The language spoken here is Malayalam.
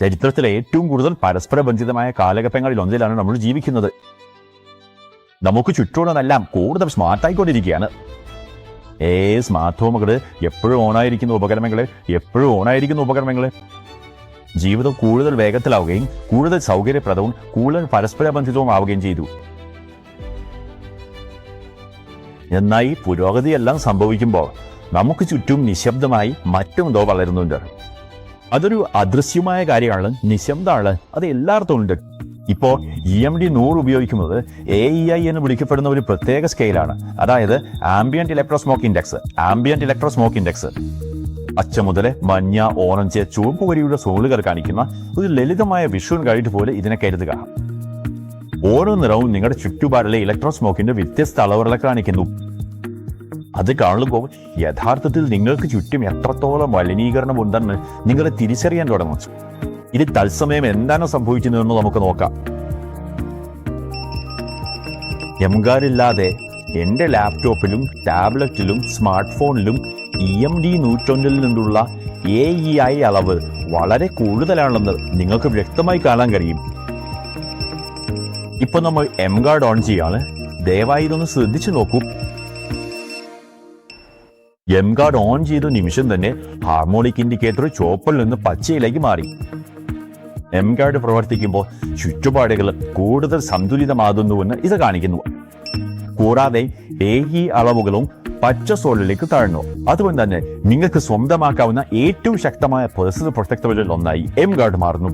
ചരിത്രത്തിലെ ഏറ്റവും കൂടുതൽ പരസ്പര ബന്ധിതമായ കാലഘട്ടങ്ങളിൽ ഒന്നിലാണ് നമ്മൾ ജീവിക്കുന്നത്. നമുക്ക് ചുറ്റുമുള്ളതെല്ലാം കൂടുതൽ സ്മാർട്ടായിക്കൊണ്ടിരിക്കുകയാണ്. സ്മാർട്ട് ഹോമുകൾ, എപ്പോഴും ഓണായിരിക്കുന്ന ഉപകരണങ്ങൾ, ജീവിതം കൂടുതൽ വേഗത്തിലാവുകയും കൂടുതൽ സൗകര്യപ്രദവും കൂടുതൽ പരസ്പര ബന്ധിതവും ആവുകയും ചെയ്തു. എന്നാൽ ഈ പുരോഗതിയെല്ലാം സംഭവിക്കുമ്പോൾ നമുക്ക് ചുറ്റും നിശബ്ദമായി മറ്റെന്തോ വളരുന്നുണ്ട്. അതൊരു അദൃശ്യമായ കാര്യമാണ്, നിശബ്ദമാണ്. അത് എല്ലായിടത്തും ഉണ്ട്. ഇപ്പോൾ EMD 100 ഉപയോഗിക്കുന്നത് AEI എന്ന് വിളിക്കപ്പെടുന്ന ഒരു പ്രത്യേക സ്കെയിലാണ്. അതായത് ആംബിയന്റ് ഇലക്ട്രോസ്മോക്ക് ഇൻഡെക്സ്. പച്ച മുതൽ മഞ്ഞ, ഓറഞ്ച്, ചുവപ്പ് വരെയുള്ള സോളുകൾ കാണിക്കുന്ന ഒരു ലളിതമായ വിഷ്വൽ ഗൈഡ് പോലെ ഇതിനെ കരുതുക. ഓരോ നിറവും നിങ്ങളുടെ ചുറ്റുപാടിലെ ഇലക്ട്രോസ്മോക്കിന്റെ വ്യത്യസ്ത അളവുകളെ കാണിക്കുന്നു. അത് കാണുമ്പോൾ യഥാർത്ഥത്തിൽ നിങ്ങൾക്ക് ചുറ്റും എത്രത്തോളം മലിനീകരണം ഉണ്ടെന്ന് നിങ്ങൾ തിരിച്ചറിയാൻ തുടങ്ങും. ഇത് തത്സമയം എന്താണ് സംഭവിക്കുന്നതെന്ന് നമുക്ക് നോക്കാം. MGAD ഇല്ലാതെ എൻ്റെ ലാപ്ടോപ്പിലും ടാബ്ലറ്റിലും സ്മാർട്ട് ഫോണിലും EMD 101 നിന്നുള്ള AEI അളവ് വളരെ കൂടുതലാണെന്ന് നിങ്ങൾക്ക് വ്യക്തമായി കാണാൻ കഴിയും. ഇപ്പൊ നമ്മൾ MGAD ഓൺ ചെയ്യാണ്. ദയവായി ഇതൊന്ന് ശ്രദ്ധിച്ചു നോക്കൂ. MGAD ഓൺ ചെയ്ത നിമിഷം തന്നെ ഹാർമോണിക് ഇൻഡിക്കേറ്റർ ചുവപ്പിൽ നിന്ന് പച്ചയിലേക്ക് മാറി. MGAD പ്രവർത്തിക്കുമ്പോൾ ചുറ്റുപാടുകൾ കൂടുതൽ സന്തുലിതമാകുന്നുവെന്ന് ഇത് കാണിക്കുന്നു. കൂടാതെ AE അളവുകളും പച്ച സോളിലേക്ക് താഴ്ന്നു. അതുകൊണ്ട് തന്നെ നിങ്ങൾക്ക് സ്വന്തമാക്കാവുന്ന ഏറ്റവും ശക്തമായ പേഴ്സണൽ പ്രൊട്ടക്ടറുകളിൽ ഒന്നായി MGAD മാറുന്നു.